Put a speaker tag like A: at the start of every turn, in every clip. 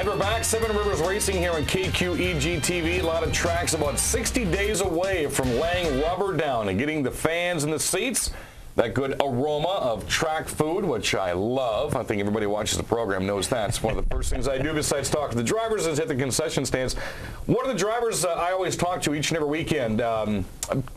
A: And we're back, Seven Rivers Racing here on KQEG TV. A lot of tracks about 60 days away from laying rubber down and getting the fans in the seats. That good aroma of track food, which I love. I think everybody who watches the program knows that. It's one of the first things I do besides talk to the drivers is hit the concession stands. One of the drivers I always talk to each and every weekend,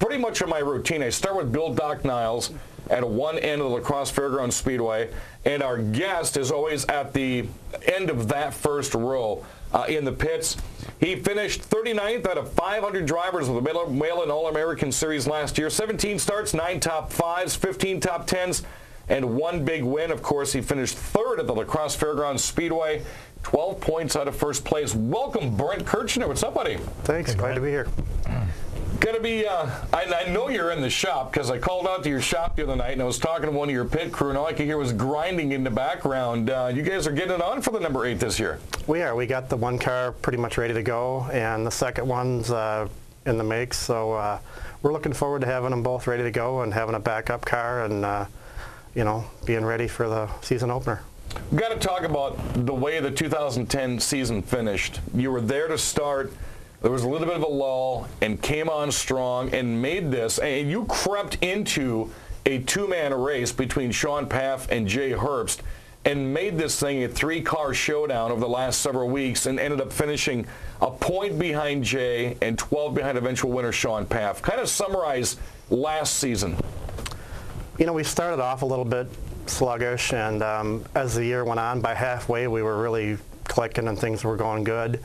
A: pretty much in my routine, I start with Bill Doc Niles at one end of the Crosse Speedway, and our guest is always at the end of that first row in the pits. He finished 39th out of 500 drivers with the Whelen All-American Series last year. 17 starts, 9 top 5s, 15 top 10s, and 1 big win. Of course, he finished third at the La Crosse Fairgrounds Speedway, 12 points out of first place. Welcome, Brent Kirchner. What's up, buddy?
B: Thanks. Glad to be here.
A: Gonna be, I know you're in the shop because I called out to your shop the other night and I was talking to one of your pit crew and all I could hear was grinding in the background. You guys are getting it on for the number 8 this year.
B: We are. We got the one car pretty much ready to go and the second one's in the makes. So we're looking forward to having them both ready to go and having a backup car and, you know, being ready for the season opener.
A: We've got to talk about the way the 2010 season finished. You were there to start. There was a little bit of a lull and came on strong and made this. And you crept into a two-man race between Sean Paff and Jay Herbst and made this thing a 3-car showdown over the last several weeks and ended up finishing a point behind Jay and 12 behind eventual winner Sean Paff. Kind of summarize last season.
B: You know, we started off a little bit sluggish, and as the year went on, by halfway we were really clicking and things were going good.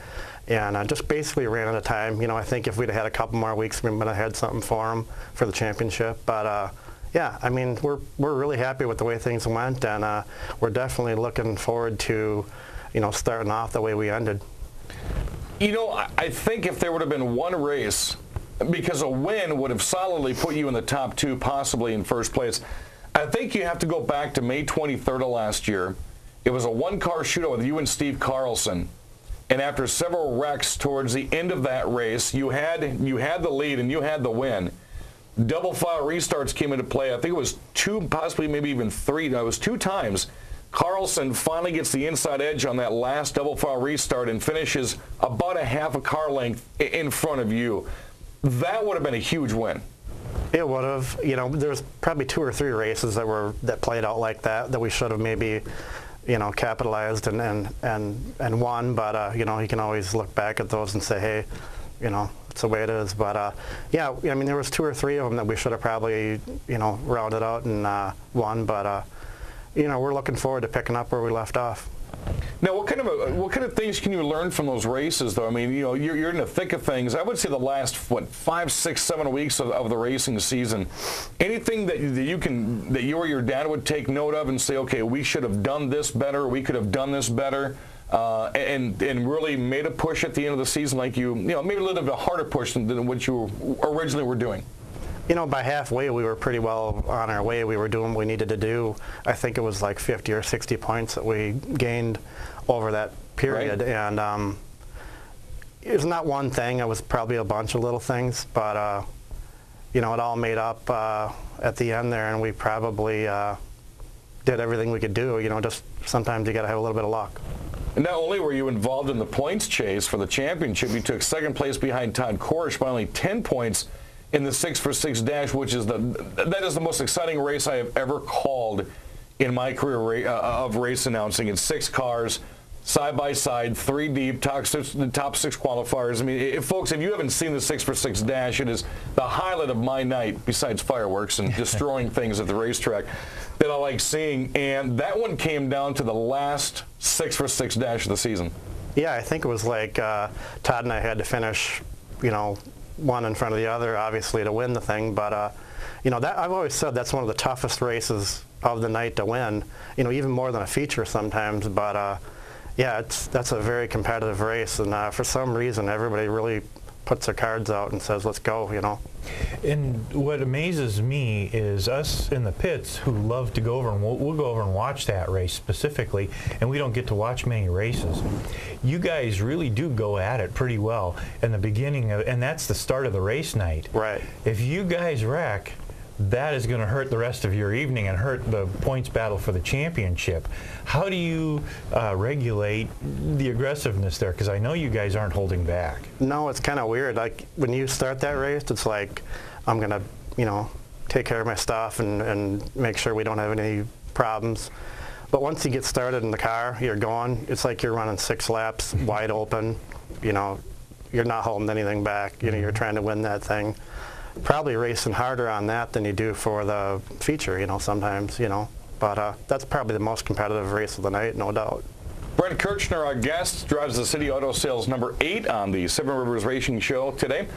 B: And just basically ran out of time. You know, I think if we'd had a couple more weeks, we might have had something for them for the championship. But yeah, I mean, we're really happy with the way things went, and we're definitely looking forward to, you know, starting off the way we ended.
A: You know, I think if there would have been one race, because a win would have solidly put you in the top 2, possibly in first place. I think you have to go back to May 23rd of last year. It was a 1-car shootout with you and Steve Carlson. And after several wrecks towards the end of that race, you had the lead and you had the win. Double file restarts came into play. I think it was 2, possibly maybe even 3. No, it was 2 times. Carlson finally gets the inside edge on that last double file restart and finishes about a half a car length in front of you. That would have been a huge win.
B: It would have. You know, there's probably 2 or 3 races that played out like that we should have maybe, you know, capitalized and won, but you know, you can always look back at those and say, hey, you know, it's the way it is. But yeah, I mean, there was 2 or 3 of them that we should have probably, you know, rounded out and won. But you know, we're looking forward to picking up where we left off.
A: Now, what kind of things can you learn from those races, though? I mean, you know, you're in the thick of things. I would say the last 5, 6, 7 weeks of the racing season. Anything that you or your dad would take note of and say, okay, we should have done this better, we could have done this better, and really made a push at the end of the season, like you know, maybe a little bit of a harder push than what you originally were doing.
B: You know, by halfway, we were pretty well on our way. We were doing what we needed to do. I think it was like 50 or 60 points that we gained over that period. Right. And it was not one thing. It was probably a bunch of little things. But, you know, it all made up at the end there, and we probably did everything we could do. You know, just sometimes you got to have a little bit of luck.
A: And not only were you involved in the points chase for the championship, you took 2nd place behind Todd Korish by only 10 points in the 6x6 dash, which is that is the most exciting race I have ever called in my career of race announcing. It's 6 cars, side by side, 3 deep, top 6 qualifiers. I mean, folks, if you haven't seen the 6x6 dash, it is the highlight of my night, besides fireworks and destroying things at the racetrack, that I like seeing. And that one came down to the last 6x6 dash of the season.
B: Yeah, I think it was like Todd and I had to finish, you know, one in front of the other, obviously, to win the thing. But you know, that I've always said that's one of the toughest races of the night to win. You know, even more than a feature sometimes. But yeah, that's a very competitive race, and for some reason, everybody really puts their cards out and says, "Let's go," you know.
C: And what amazes me is us in the pits who love to go over and we'll go over and watch that race specifically, and we don't get to watch many races. You guys really do go at it pretty well in the beginning, and that's the start of the race night.
B: Right.
C: If you guys wreck, that is going to hurt the rest of your evening and hurt the points battle for the championship. How do you regulate the aggressiveness there? Because I know you guys aren't holding back.
B: No, it's kind of weird. Like when you start that race, it's like I'm going to, you know, take care of my stuff and make sure we don't have any problems. But once you get started in the car, you're going. It's like you're running 6 laps wide open. You know, you're not holding anything back. You know, you're trying to win that thing. Probably racing harder on that than you do for the feature, you know, sometimes, you know. But that's probably the most competitive race of the night, no doubt.
A: Brent Kirchner, our guest, drives the City Auto Sales number 8 on the Seven Rivers Racing Show today.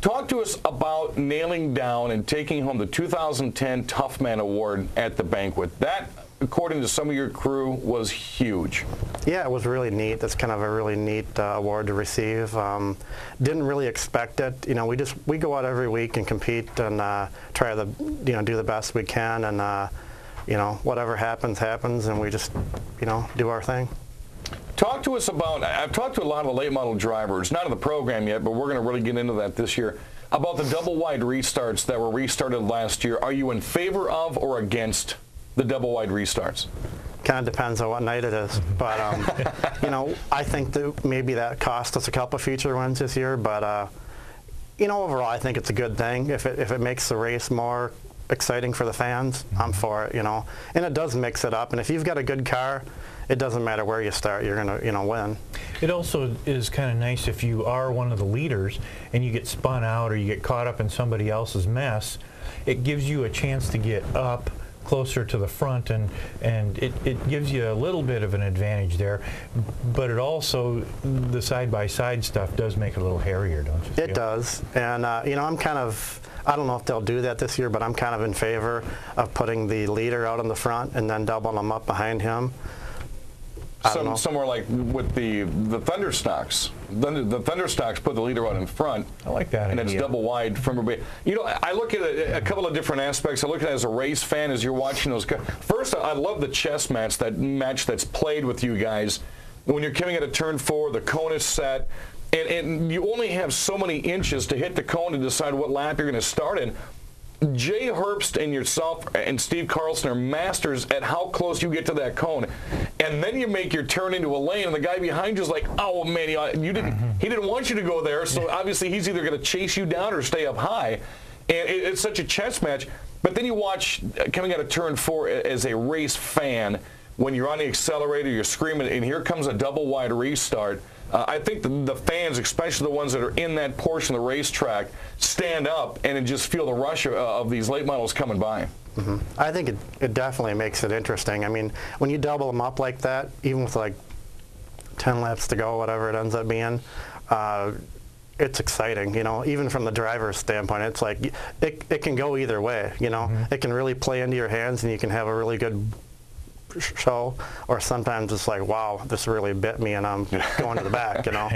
A: Talk to us about nailing down and taking home the 2010 Tough Man Award at the banquet. That, according to some of your crew, was huge. Yeah, it was really neat. That's kind of a really neat award to receive. Didn't really expect it. You know, we go out every week and compete and try to, you know, do the best we can, and you know, whatever happens, happens, and we just, you know, do our thing. Talk to us about, I've talked to a lot of the late model drivers, not in the program yet, but we're going to really get into that this year, about the double wide restarts that were restarted last year. Are you in favor of or against the double wide restarts? Kind of depends on what night it is, but you know, I think that maybe that cost us a couple of feature wins this year, but you know, overall I think it's a good thing. If it makes the race more exciting for the fans, I'm for it, you know. And it does mix it up, and if you've got a good car, it doesn't matter where you start, you're gonna, you know, win. It also is kind of nice if you are one of the leaders and you get spun out or you get caught up in somebody else's mess. It gives you a chance to get up closer to the front, and it gives you a little bit of an advantage there. But it also, the side-by-side stuff does make it a little hairier, don't you feel? It does, and you know, I'm kind of, I don't know if they'll do that this year, but I'm kind of in favor of putting the leader out in the front and then doubling them up behind him. Somewhere like with the Thunderstocks. The Thunderstocks put the leader out in front. I like that. And idea. It's double wide from everybody. You know, I look at it a couple of different aspects. I look at it as a race fan as you're watching those. First, I love the chess match, that match that's played with you guys. When you're coming at a turn 4, the cone is set, and you only have so many inches to hit the cone to decide what lap you're going to start in. Jay Herbst and yourself and Steve Carlson are masters at how close you get to that cone, and then you make your turn into a lane, and the guy behind you is like, "Oh man, he didn't want you to go there." So obviously he's either going to chase you down or stay up high, and it's such a chess match. But then you watch coming out of turn 4 as a race fan, when you're on the accelerator, you're screaming, and here comes a double wide restart. I think the fans, especially the ones that are in that portion of the racetrack, stand up and just feel the rush of these late models coming by. Mm-hmm. I think it definitely makes it interesting. I mean, when you double them up like that, even with like 10 laps to go, whatever it ends up being, it's exciting, you know. Even from the driver's standpoint, it's like it can go either way, you know. Mm-hmm. It can really play into your hands, and you can have a really good show, or sometimes it's like, wow, this really bit me and I'm going to the back, you know.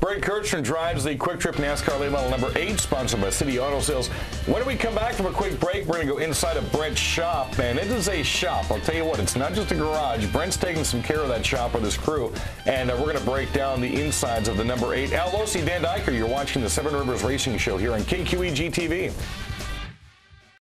A: Brent Kirchner drives the Quick Trip NASCAR late model number 8, sponsored by City Auto Sales. When we come back from a quick break, we're going to go inside of Brent's shop, and it is a shop. I'll tell you what, it's not just a garage. Brent's taking some care of that shop with his crew, and we're going to break down the insides of the number 8. Al Losi, Dan Dyker, you're watching the Seven Rivers Racing Show here on KQEG TV.